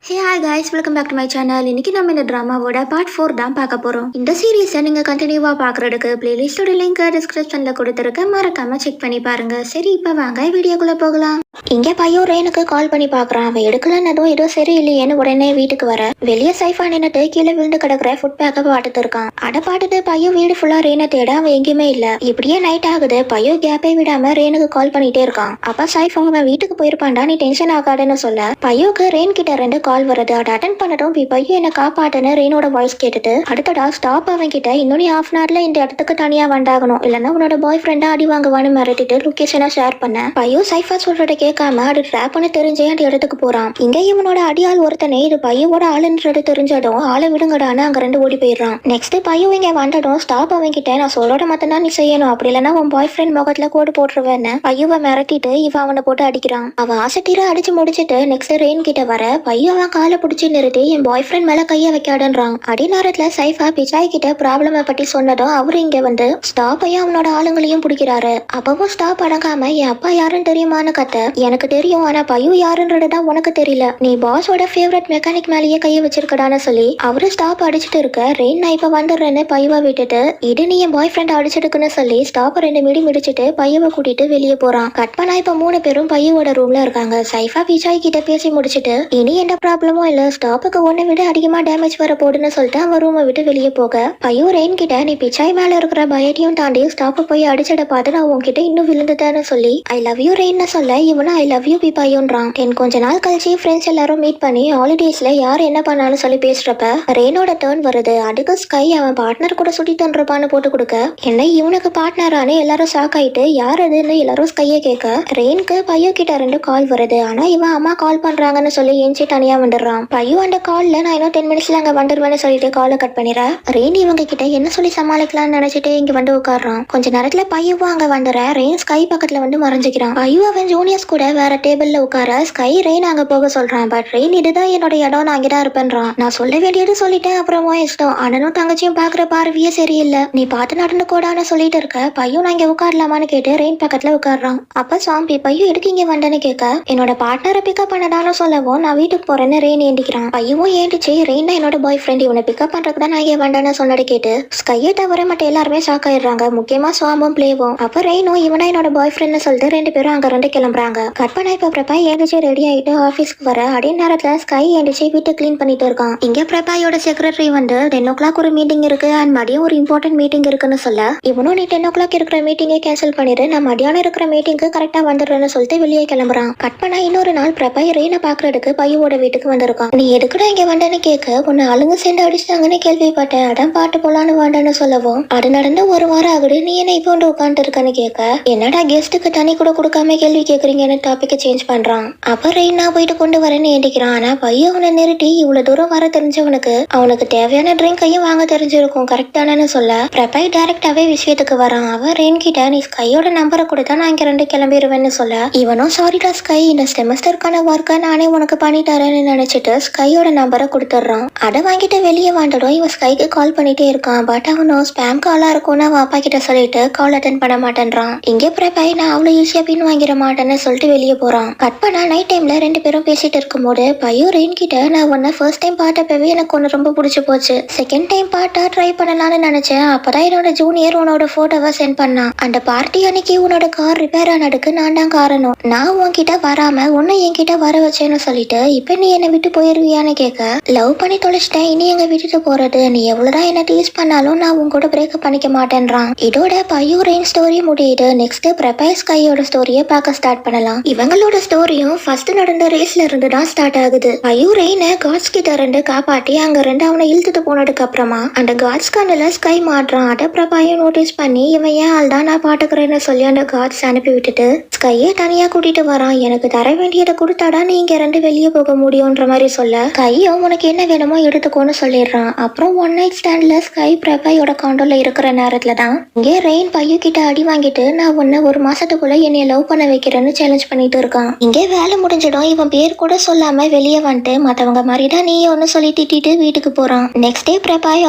Hey hi guys, welcome back to my channel. இன்னைக்கு நம்ம இந்த ட்ராமாவோட பார்ட் 4 தான் பார்க்க போகிறோம். இந்த சீரீஸை நீங்கள் கண்டினியூவாக பார்க்குறதுக்கு பிளேலிஸ்டோட லிங்க் டிஸ்கிரிப்ஷனில் கொடுத்துருக்க, மறக்காம செக் பண்ணி பாருங்க. சரி, இப்போ வாங்க வீடியோக்குள்ளே போகலாம். இங்கே பையன் ரேனுக்கு கால் பண்ணி பார்க்குறான். அவன் எடுக்கலன்னதும் ஏதோ சரியில்லையேன்னு உடனே வீட்டுக்கு வர வெளியே சைஃபா நின்னுட்டு கீழே விழுந்து கிடக்குற ஃபுட் பேக்கை பாட்டுட்டு இருக்கான். அட பாட்டுட்டு பையன் வீடு ஃபுல்லாக ரேனை தேட அவன் எங்கேயுமே இல்லை. இப்படியே நைட் ஆகுது. பையன் கேப்பே விடாம ரேனுக்கு கால் பண்ணிட்டே இருக்கான். அப்ப சைஃபா அவன் வீட்டுக்கு போயிருப்பான்டா, நீ டென்ஷன் ஆகாதுன்னு சொல்ல பையோக்கு ரெயின் கிட்ட 2 கால் வருது. அதை அட்டன் பண்ணதும் பையன் என்ன காப்பாட்டுன்னு ரெயினோட வாய்ஸ் கேட்டுட்டு அடுத்தடா ஸ்டாப் அவன் கிட்ட இன்னொரு ஹாஃப் அன் ஹவர்ல இந்த இடத்துக்கு தனியா வந்தாகணும், இல்லைன்னா உன்னோட பாய் ஃப்ரெண்டா அடி வாங்குவான்னு மிரட்டிட்டு லொகேஷனை ஷேர் பண்ண பையோ சைஃபா சொல்றத கேட்காம அது ட்ராப்னு தெரிஞ்சே அந்த இடத்துக்கு போறான். இங்க இவனோட அடியாள் ஒருத்தனை இது பையோட ஆளுன்றது தெரிஞ்சதும் ஆளை விடுங்கடான்னு அங்க 2 ஓடி போயிடுறான். நெக்ஸ்ட் பையோ இங்க வந்ததும் ஸ்டாப் அவன் கிட்ட நான் சொல்றத மட்டும்தான் நீ செய்யணும், அப்படி இல்லைன்னா உன் பாய் ஃப்ரெண்ட் முகத்துல கோடு போட்டுருவேன்னு பையோவை மிரட்டிட்டு இவன் அவனை போட்டு அடிக்கிறான். அவன் ஆசைத்தீர அடிச்சு முடிச்சுட்டு நெக்ஸ்ட் ரெயின் கிட்ட வர பையோ அவன் காலை பிடிச்சி நிறுத்தி என் பாய் ஃப்ரெண்ட் மேல கைய வைக்காடுன்றான். அடி நேரத்துல சைஃபா பிச்சாய் கிட்ட ப்ராப்ளம பத்தி சொன்னதும் அவரு இங்க வந்து ஸ்டாப்பையும் அவனோட ஆளுங்களையும் பிடிக்கிறாரு. அப்பவும் ஸ்டாப் அடங்காம என் அப்பா யாருன்னு தெரியுமான்னு கத்த எனக்கு தெரியும், ஆனா பையோ யாருன்றதுதான் உனக்கு தெரியல, நீ பாஸோட ஃபேவரட் மெக்கானிக் மேலேயே கைய வச்சிருக்கடான்னு சொல்லி அவரு ஸ்டாப் அடிச்சுட்டு இருக்க ரெயின் நான் இப்ப வந்துடுறேன்னு பையவா விட்டுட்டு இது நீ என் பாய் ஃப்ரெண்ட் அடிச்சிருக்குன்னு சொல்லி ஸ்டாப் 2 மிடி மிடிச்சிட்டு பையவை கூட்டிட்டு வெளியே போறான். கட் பண்ணா இப்ப 3 பேரும் பையோட ரூம்ல இருக்காங்க. சைஃபா பிச்சாய் கிட்ட பேசி முடிச்சிட்டு இனி எந்த ப்ராப்ளமும் இல்ல, ஸ்டாப்புக்கு 1 விட அதிகமா டேமேஜ் வர போடுன்னு சொல்லிட்டு அவன் ரூமை விட்டு வெளியே போக பையோ ரெயின் கிட்ட நீ பிச்சாய் மேல இருக்கிற பயத்தையும் தாண்டி ஸ்டாப்பை போய் அடிச்சட பார்த்து நான் உன்கிட்ட இன்னும் விழுந்துட்டேன்னு சொல்லி ஐ லவ் யூ ரெயின்னு சொல்ல இவனும் ஐ லவ் யூ பையோன்றான். கொஞ்ச நாள் கழிச்சு ஃப்ரெண்ட்ஸ் எல்லாரும் மீட் பண்ணி ஹாலிடேஸ்ல யார் என்ன பண்ணாலும் சொல்லி பேசுறப்ப ரெயினோட டர்ன் வருது. அதுக்கு ஸ்கை அவன் பார்ட்னர் கூட சுட்டி தந்துருப்பான்னு போட்டு கொடுக்க என்ன இவனுக்கு பார்ட்னரானு எல்லாரும் ஷாக் ஆயிட்டு யார் அதுன்னு எல்லாரும் ஸ்கையை கேட்க ரெயினுக்கு பையோ கிட்ட 2 கால் வருது. ஆனா இவன் அம்மா கால் பண்றாங்கன்னு சொல்லி ஏஞ்சி தனியா வந்துடுறான். பையோ அந்த கால்ல நான் இன்னும் 10 மினிட்ஸ்ல அங்க வந்துடுவேன்னு சொல்லிட்டு காலை கட் பண்ணிடுற ரெயின் இவங்க கிட்ட என்ன சொல்லி சமாளிக்கலாம்னு நினைச்சிட்டு இங்க வந்து உட்காடுறான். கொஞ்ச நேரத்துல பையோவும் அங்க வந்துடுற ரெயின் ஸ்கை பக்கத்துல வந்து மறைஞ்சிக்கிறான். பையோ அவன் ஜூனியர்ஸ் கூட வேற டேபிள்ல உட்கார ஸ்கை ரெயின் அங்க போக சொல்றான். பட் ரெயின் இதுதான் என்னோட இடம், நான் அங்கதான் இருப்பேன்றான். நான் சொல்ல வேண்டியது சொல்லிட்டேன், அப்புறமா இஷ்டம் அண்ணனும் தங்கச்சியும் பாக்குற பார்வையே சரியில்லை, நீ பார்த்து நடந்து கூடான்னு சொல்லிட்டு இருக்க பையோ நான் இங்க உட்காரலாமான்னு கேட்டு ரெயின் பக்கத்துல உட்காடுறான். அப்ப சாம்பி பையோ எதுக்கு இங்க வந்தேன்னு கேட்க என்னோட பார்ட்னரை பிக்கப் பண்ணதான்னு சொல்லவும் நான் வீட்டுக்கு போறேன்னு ரெயின் ஏண்டிக்கிறான். பையவும் ஏண்டிச்சு ரெயின் தான் என்னோட பாய் ஃப்ரெண்ட், இவனை பிக்கப் பண்றதுக்கு தான் நான் இங்க வந்தேன்னு சொன்னது கேட்டு ஸ்கையை தவிர மற்ற எல்லாருமே ஷாக் ஆயிடுறாங்க, முக்கியமா சுவாம்பும் பிளேவும். அப்ப ரெயினும் இவனா என்னோட பாய் ஃப்ரெண்ட்னு சொல்லிட்டு 2 பேரும் அங்க 2 கிளம்புறாங்க. கற்பனை இப்ப பிரபா ஏண்டிச்சு ரெடி ஆயிட்டு ஆபீஸ்க்கு வர அதே நேரத்துல ஸ்கை ஏண்டிச்சு வீட்டை கிளீன் பண்ணிட்டு இருக்கான். இங்க பிரபாயோட செக்ரட்டரி வந்து 10 o'clock ஒரு மீட்டிங் இருக்கு அண்ட் மதியம் ஒரு இம்பார்ட்டன்ட் மீட்டிங் இருக்குன்னு சொல்ல இவனும் நீ 10 o'clock இருக்கிற மீட்டிங்கை கேன்சல் பண்ணிட்டு நான் மதியானம் இருக்கிற மீட்டிங்க்கு கரெக்டா வந்துடுறேன்னு சொல்லிட்டு வெளியே கிளம்புறான். கட் பண்ணா இன்னொரு நாள் பிரபா ரெயினை பாக்குறதுக்கு பையோட வீட்டுக்கு வந்திருக்கான். நீ எதுக்குடா இங்க வந்தேன்னு கேட்க உன்னை ஆளுங்க சேர்ந்து அடிச்சிட்டாங்கன்னு கேள்விப்பட்டேன், அதான் பாட்டு போலான்னு வாண்டன்னு சொல்லவும் அது நடந்து 1 வாரம் ஆகுது, நீ என்ன இப்போ வந்து உட்காந்துட்டு இருக்கன்னு கேட்க என்னடா கெஸ்ட்டுக்கு தனி கூட கொடுக்காம கேள்வி கேட்குறீங்கன்னு டாபிக்கை சேஞ்ச் பண்றான். அப்ப ரெயின் நான் போயிட்டு கொண்டு வரேன்னு ஏண்டிக்கிறான். ஆனா பையன் அவனை நிறுத்தி இவ்வளவு தூரம் வர தெரிஞ்சவனுக்கு அவனுக்கு தேவையான ட்ரிங்கையும் வாங்க தெரிஞ்சிருக்கும் கரெக்டானு சொல்ல பிரபாய் டைரக்டாவே விஷயத்துக்கு வரான். அவன் ரெயின் கிட்ட நீ ஸ்கையோட நம்பரை கொடுத்தா நான் இங்க 2 கிளம்பிடுவேன்னு சொல்ல இவனும் சாரிடா ஸ்கை, இந்த செமஸ்டருக்கான ஒர்க்கை நானே உனக்கு பண்ணி தரேன்னு நினைச்சிட்டு ஸ்கையோட நம்பரை கொடுத்துட்றான். அதை வாங்கிட்டு வெளியே வந்துடும். இவன் ஸ்கைக்கு கால் பண்ணிட்டே இருக்கான். பட் அவனும் ஸ்பேம் காலா இருக்கும்னு அவன் அப்பா கிட்ட சொல்லிட்டு கால் அட்டன் பண்ண மாட்டேன்றான். இங்கே பிரபாய் நான் அவ்வளவு ஈஸியா பின் வாங்கிட மாட்டேன்னு சொல்லிட்டு வெளியே போறான். கட் பண்ணா நைட் டைம்ல 2 பேரும் பேசிட்டு இருக்கும்போது பையோ ரெயின் கிட்ட நான் உன்னை ஃபர்ஸ்ட் டைம் பார்த்தப்பவே எனக்கு ஒன்று ரொம்ப பிடிச்சி போச்சு, செகண்ட் டைம் பார்த்தா ட்ரை பண்ணலாம்னு நினைச்சேன், அப்பதான் என்னோட ஜூனியர் உன்னோட போட்டோவை சென்ட் பண்ணான். அந்த பார்ட்டி அன்னைக்கு உன்னோட கார் ரிப்பேர் ஆனதுக்கு நான் தான் காரணம், நான் உன்கிட்ட வராம உன்னை என்கிட்ட வர வச்சேன்னு சொல்லிட்டு இப்ப நீ என்னை விட்டு போயிருவியான்னு கேட்க லவ் பண்ணி தொலைச்சிட்டேன், இனி எங்க விட்டுட்டு போறது, நீ எவ்வளவுதான் என்ன டீஸ் பண்ணாலும் நான் உன் கூட பிரேக்கப் பண்ணிக்க மாட்டேன்றான். இதோட பையோ ரெயின் ஸ்டோரி முடியுது. நெக்ஸ்ட் பிரபாய் ஸ்கையோட ஸ்டோரியை பார்க்க ஸ்டார்ட் பண்ணலாம். இவங்களோட ஸ்டோரியும் ஃபர்ஸ்ட் நடந்த ரேஸ்ல இருந்து தான் ஸ்டார்ட் ஆகுது. பையோ ரெயினை காட்ஸ் கிட்ட 2 காப்பாட்டி அங்க 2 அவனை இழுத்துட்டு போனதுக்கு அப்புறமா அந்த காட்ஸ் கண்ணுல ஸ்கை மாட்டுறான். அதை பிரபாயும் நோட்டீஸ் பண்ணி இவன் ஏன் ஆள் தான் நான் பாட்டுக்கிறேன்னு சொல்லி அந்த காட்ஸ் அனுப்பி விட்டுட்டு ஸ்கையை தனியா கூட்டிட்டு வரான். எனக்கு தர வேண்டியதை கொடுத்தாடா நீங்க 2 வெளியே போக முடியும்ன்ற மாதிரி சொல்ல கையும் உனக்கு என்ன வேணுமோ எடுத்துக்கோன்னு சொல்லிடுறான். அப்புறம் 1 நைட் ஸ்டாண்ட்ல ஸ்கை பிரபாயோட காண்டோல இருக்கிற நேரத்துல தான் இங்கே ரெயின் பையோ கிட்ட அடி வாங்கிட்டு நான் உன்னை 1 மாசத்துக்குள்ள என்னைய லவ் பண்ண வைக்கிறேன்னு சேலஞ்ச் மேனேஜ் பண்ணிட்டு இருக்கான். இங்கே வேலை முடிஞ்சிடும் இவன் பேர் கூட சொல்லாம வெளியே வந்துட்டு மத்தவங்க மாதிரி தான் நீ ஒன்னு சொல்லி திட்டிட்டு வீட்டுக்கு போறான். நெக்ஸ்ட் டே பிரபாய்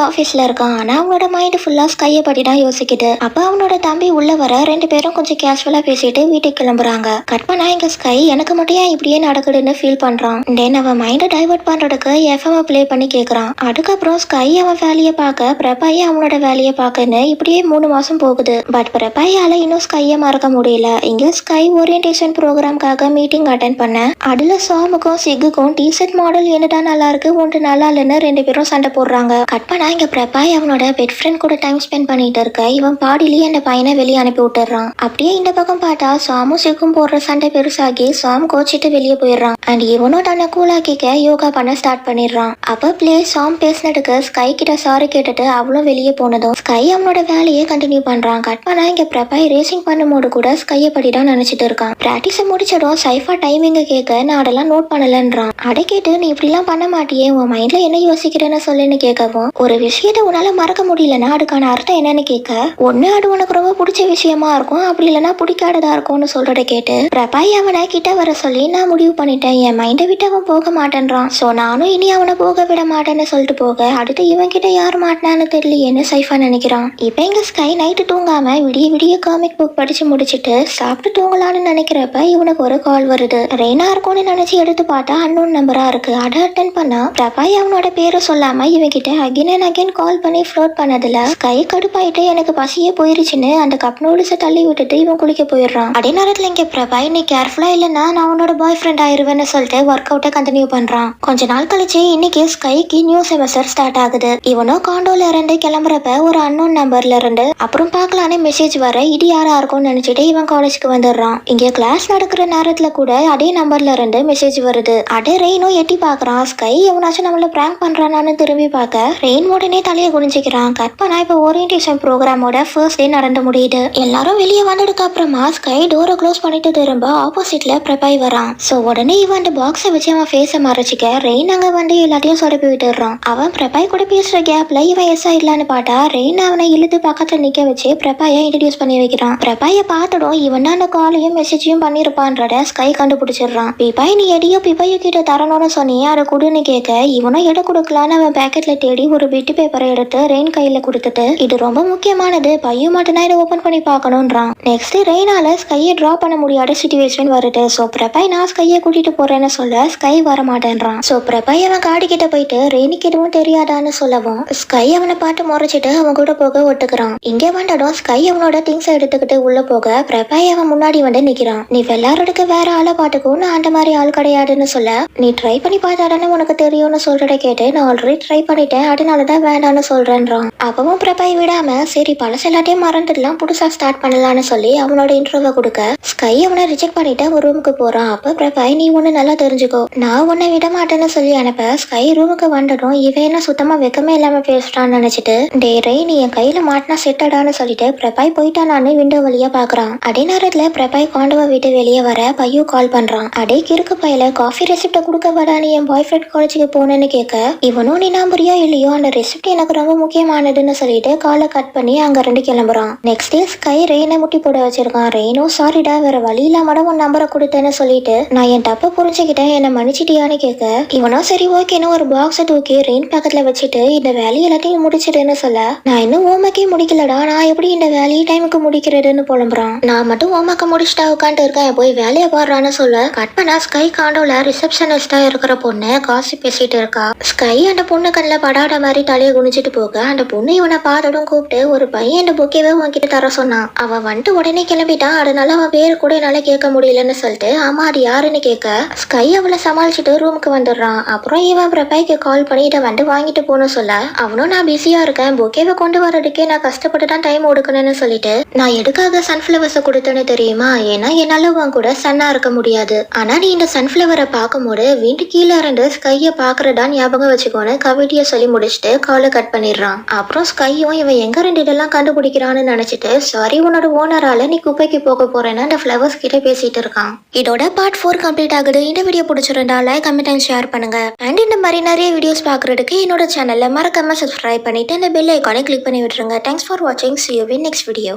ஆபீஸ்ல இருக்கான். ஆனா அவனோட மைண்ட் ஃபுல்லா ஸ்கையை பத்தி தான் யோசிக்குது. அப்ப அவனோட தம்பி உள்ள வர 2 பேரும் கொஞ்சம் கேஷுவலா பேசிட்டு வீட்டுக்கு கிளம்புறாங்க. கட் பண்ணா இங்க ஸ்கை எனக்கு மட்டும் ஏன் இப்படியே நடக்குதுன்னு ஃபீல் பண்றான். தென் அவன் மைண்டை டைவர்ட் பண்றதுக்கு எஃப்எம் பிளே பண்ணி கேக்குறான். அதுக்கப்புறம் ஸ்கை அவன் வேலையை பார்க்க பிரபாய் அவனோட வேலையை பார்க்கன்னு இப்படியே 3 மாசம் போகுது. பட் பிரபாயால இன்னும் ஸ்கையை மறக்க முடியல. இங்க ஸ்கை ஓரியன்டேஷன் ப்ரோக்ராம்காக மீட்டிங் அட்டென்ட் பண்ண அதுல சாமுக்கும் சிக்குக்கும் டிஷர்ட் மாடல் என்னடா நல்லா இருக்கு ஒன்று நல்லா இல்லைன்னு 2 பேரும் சண்டை போடுறாங்க. கட் பண்ணா இங்க பிரபாய் அவனோட பெட் ஃப்ரெண்ட் கூட டைம் ஸ்பெண்ட் பண்ணிட்டு இருக்க இவன் பாடியிலேயே அந்த பையனை வெளியே அனுப்பி விட்டுறான். அப்படியே இந்த பக்கம் பார்த்தா சாமும் சிக்கும் போடுற சண்டை பெருசாகி சாம் கோச்சிட்டு வெளியே போயிடுறான். அண்ட் இவனும் தன்னை கூலாக்கிக்க யோகா பண்ண ஸ்டார்ட் பண்ணிடுறான். அப்ப பிளே சாம் பேசினதுக்கு ஸ்கை கிட்ட சாரி கேட்டுட்டு அவளும் வெளியே போனதும் ஸ்கை அவனோட வேலையை கண்டினியூ பண்றான். கட் பண்ணா இங்க பிரபாய் ரேசிங் பண்ணும்போது கூட ஸ்கையை படி தான் நினைச்சிட்டு இருக்கான். பிராக்டிஸ் முடிச்சதும் சைஃபா டைமிங்க கேட்க நான் அதெல்லாம் நோட் பண்ணலன்றான். அதை கேட்டு நீ இப்படிலாம் பண்ண மாட்டியே உன் மைண்ட்ல என்ன யோசிக்கிறேன்னு சொல்லுன்னு கேட்கவும் ஒரு விஷயத்த உன்னால மறக்க முடியலன்னா அதுக்கான அர்த்தம் என்னன்னு கேட்க ஒண்ணு அது உனக்கு ரொம்ப பிடிச்ச விஷயமா இருக்கும் அப்படி இல்லைன்னா பிடிக்காததா இருக்கும்னு சொல்றதை கேட்டு பிரபாய் அவனை கிட்ட வர சொல்லி நான் முடிவு பண்ணிட்டேன் என் மைண்டை விட்டு அவன் போக மாட்டேன்றான். சோ நானும் இனி அவனை போக விட மாட்டேன்னு சொல்லிட்டு போக அடுத்து இவன் கிட்ட யார் மாட்டினான்னு தெரியலையேன்னு சைஃபா நினைக்கிறான். இப்ப எங்க ஸ்கை நைட்டு தூங்காம விடிய விடிய காமிக் புக் படிச்சு முடிச்சுட்டு சாப்பிட்டு தூங்கலான்னு நினைக்கிறப்ப இவனுக்கு ஒரு கால் வருது. ரெய்னா இருக்கும்னு நினைச்சு எடுத்து பார்த்தா அன்னோன் நம்பரா இருக்கு. அதை அட்டென்ட் பண்ணா பிரபாய் அவனோட பேரை சொல்லாம இவன் கிட்ட அகைன் அண்ட் அகைன் கால் பண்ணி ஃப்ளோட் பண்ணதுல ஸ்கை கடுப்பாயிட்டு எனக்கு பசியே போயிருச்சுன்னு அந்த கப் நூடுல்ஸை தள்ளி விட்டுட்டு இவன் குளிக்க போயிடுறான். அதே நேரத்துல இங்க பிரபாய் நீ கேர்ஃபுல்லா இல்லைன்னா நான் உன்னோட பாய் ஃப்ரெண்ட் ஆயிருவேன்னு சொல்லிட்டு ஒர்க் அவுட்டை கண்டினியூ பண்றான். கொஞ்ச நாள் கழிச்சு இன்னைக்கு ஸ்கைக்கு நியூ செமஸ்டர் ஸ்டார்ட் ஆகுது. இவனும் காண்டோல இருந்து கிளம்புறப்ப ஒரு அன்னோன் நம்பர்ல இருந்து அப்புறம் பார்க்கலான்னு மெசேஜ் வர இது யாரா இருக்கும்னு நினைச்சிட்டு இவன் காலேஜ்க்கு வந்துடுறான். இங்க கிளாஸ் நடக்கிற நேரத்துல கூட அதே நம்பர்ல இருந்து மெசேஜ் வருது. அதே ரெயினும் எட்டி பாக்குறான். ஸ்கை எவனாச்சும் நம்மள பிராங்க் பண்றானான்னு திரும்பி பார்க்க ரெயின் உடனே தலையை குனிஞ்சிக்கிறான். கட் பண்ணா இப்ப ஓரியன்டேஷன் ப்ரோக்ராமோட ஃபர்ஸ்ட் டே நடந்து முடியுது. எல்லாரும் வெளியே வந்ததுக்கு அப்புறமா ஸ்கை டோரை க்ளோஸ் பண்ணிட்டு திரும்ப ஆப்போசிட்ல பிரபாய் வரான். சோ உடனே இவன் அந்த பாக்ஸை வச்சு அவன் ஃபேஸை மறைச்சிக்க ரெயின் அங்க வந்து எல்லாத்தையும் சொடப்பி விட்டுறான். அவன் பிரபாய் கூட பேசுற கேப்ல இவன் எஸ் ஆயிடலான்னு பார்த்தா ரெயின் அவனை இழுத்து பக்கத்துல நிக்க வச்சு பிரபாயை இன்ட்ரடியூஸ் பண்ணி வைக்கிறான். பிரபாயை பார்த்ததும் இவன் தான் அந்த காலையும் மெசேஜையும் பண்ணிருப்பான்றத ஸ்கை கண்டுபிடிச்சிடுறான். பிபாய் நீ எடியோ பிபாயு கிட்ட தரணும்னு சொன்னியே அதை கொடுன்னு கேட்க இவனும் எடை கொடுக்கலான்னு அவன் பேக்கெட்ல தேடி ஒரு பிட்டு பேப்பரை எடுத்து ரெயின் கையில கொடுத்துட்டு இது ரொம்ப முக்கியமானது பையன் மட்டும்தான் இதை ஓபன் பண்ணி பார்க்கணும்ன்றான். நெக்ஸ்ட் ரெயினால ஸ்கையை டிரா பண்ண முடியாத சிச்சுவேஷன் வருது. சோ பிரபாய் நான் ஸ்கையை கூட்டிட்டு போறேன்னு சொல்ல ஸ்கை வர மாட்டேன்றான். சோ பிரபாய் அவன் காடி கிட்ட போயிட்டு ரெயினுக்கு எதுவும் தெரியாதான்னு சொல்லவும் ஸ்கை அவனை பார்த்து முறைச்சிட்டு அவன் கூட போக ஒட்டுக்கிறான். இங்க வந்ததும் ஸ்கை அவனோட திங்ஸ் எடுத்துக்கிட்டு உள்ள போக பிரபாய் அவன் முன்னாடி வந்து நிக்கிறான். நீ விளையாடுறதுக்கு வேற ஆளை பாட்டுக்கும் நான் அந்த மாதிரி ஆள் கிடையாதுன்னு சொல்ல நீ ட்ரை பண்ணி பார்த்தாதானே உனக்கு தெரியும்னு சொல்றத கேட்டு நான் ஆல்ரெடி ட்ரை பண்ணிட்டேன் அதனாலதான் வேண்டான்னு சொல்றேன்றான். அப்பவும் பிரபாய் விடாம சரி பழச எல்லாத்தையும் மறந்துடலாம் புதுசா ஸ்டார்ட் பண்ணலான்னு சொல்லி அவனோட இன்ட்ரோவை கொடுக்க ஸ்கை அவனை ரிஜெக்ட் பண்ணிட்டு ஒரு ரூமுக்கு போறான். அப்ப பிரபாய் நீ ஒண்ணு நல்லா தெரிஞ்சுக்கோ நான் உன்னை விட மாட்டேன்னு சொல்லி அனுப்ப ஸ்கை ரூமுக்கு வந்ததும் இவன் என்ன சுத்தமா வெக்கமே இல்லாம பேசுறான்னு நினைச்சிட்டு டே ரெய் நீ என் கையில மாட்டினா செட்டடான்னு சொல்லிட்டு பிரபாய் போயிட்டானான்னு விண்டோ வழியா பாக்குறான். அதே நேரத்துல பிரபாய் காண்டோவை விட்டு வெளியே வர பையோ கால் பண்றான். அடே கிறுக்கு பையில காஃபி ரெசிப்ட கொடுக்க வர நீ என் பாய் ஃப்ரெண்ட் காலேஜுக்கு போனேன்னு கேட்க இவனும் நீ நம்புறியோ இல்லையோ அந்த ரெசிப்ட் எனக்கு ரொம்ப முக்கியமானதுன்னு சொல்லிட்டு காலை கட் பண்ணி அங்க இருந்து கிளம்புறான். நெக்ஸ்ட் டே ஸ்கை ரெயினை முட்டி போட வச்சிருக்கான். ரெயினும் சாரிடா வேற வழி இல்லாம உன் நம்பரை கொடுத்தேன்னு சொல்லிட்டு நான் என் தப்ப புரிஞ்சுக்கிட்டேன் என்ன மன்னிச்சிட்டியான்னு கேட்க இவனும் சரி ஓகேன்னு ஒரு பாக்ஸை தூக்கி ரெயின் பக்கத்துல வச்சுட்டு இந்த வேலையை எல்லாத்தையும் முடிச்சிடுன்னு சொல்ல நான் இன்னும் ஹோம்ஒர்க்கே முடிக்கலடா நான் எப்படி இந்த வேலையை டைமுக்கு முடிக்கிறதுன்னு புலம்புறான். நான் மட்டும் ஹோம்ஒர்க்கை முடிச்சுட்டா உட்காந்துட்டு இருக்கேன் போய் வேலையை பாடுறான்னு சொல்ல கட் பண்ணா ஸ்கை காண்டோல ரிசப்ஷனிஸ்டா இருக்கிற பொண்ணு காசு பேசிட்டு இருக்கா. ஸ்கை அந்த பொண்ணு கண்ணில் படாத மாதிரி தலையை குனிச்சிட்டு போக அந்த பொண்ணு இவனை பார்த்ததும் கூப்பிட்டு ஒரு பையன் இந்த புக்கேவே உன்கிட்ட தர சொன்னான். அவன் வந்துட்டு உடனே கிளம்பிட்டான் அதனால அவன் பேரு கூட என்னால கேட்க முடியலன்னு சொல்லிட்டு ஆமா அது யாருன்னு கேட்க ஸ்கை அவளை சமாளிச்சுட்டு ரூமுக்கு வந்துடுறான். அப்புறம் இவன் பிரபாய்க்கு கால் பண்ணி இதை வந்து வாங்கிட்டு போகணும் சொல்ல அவனும் நான் பிஸியா இருக்கேன் பொக்கேவை கொண்டு வர்றதுக்கே நான் கஷ்டப்பட்டு தான் டைம் ஒடுக்கணும்னு சொல்லிட்டு நான் எதுக்காக சன்ஃபிளவர்ஸை கொடுத்தேன்னு தெரியுமா ஏன்னா என்னால உன் கூட சன்னா இருக்க முடியாது ஆனா நீ இந்த சன்ஃபிளவரை பார்க்கும்போது வீட்டு கீழே இருந்து ஸ்கையை பாக்குறதா ஞாபகம் வச்சுக்கோன்னு கவிதையை சொல்லி முடிச்சுட்டு காலை கட் பண்ணிடுறான். அப்புறம் ஸ்கையும் இவன் எங்க ரெண்டு இதெல்லாம் கண்டுபிடிக்கிறான்னு நினைச்சிட்டு சாரி உன்னோட ஓனரால நீ குப்பைக்கு போக போறேன்னு அந்த ஃபிளவர்ஸ் கிட்ட பேசிட்டு இருக்கான். இதோட பார்ட் 4 கம்ப்ளீட் ஆகுது. இந்த வீடியோ பிடிச்சிருந்தா லைக் கமெண்ட் அண்ட் ஷேர் பண்ணுங்க. அண்ட் இந்த மாதிரி நிறைய வீடியோஸ் பாக்குறதுக்கு என்னோட சேனல்ல மறக்காம சப்ஸ்கிரைப் பண்ணிட்டு இந்த பெல் ஐகானை கிளிக் பண்ணி விட்டுருங்க. தேங்க்ஸ் ஃபார் வாட்சிங். See you in next video.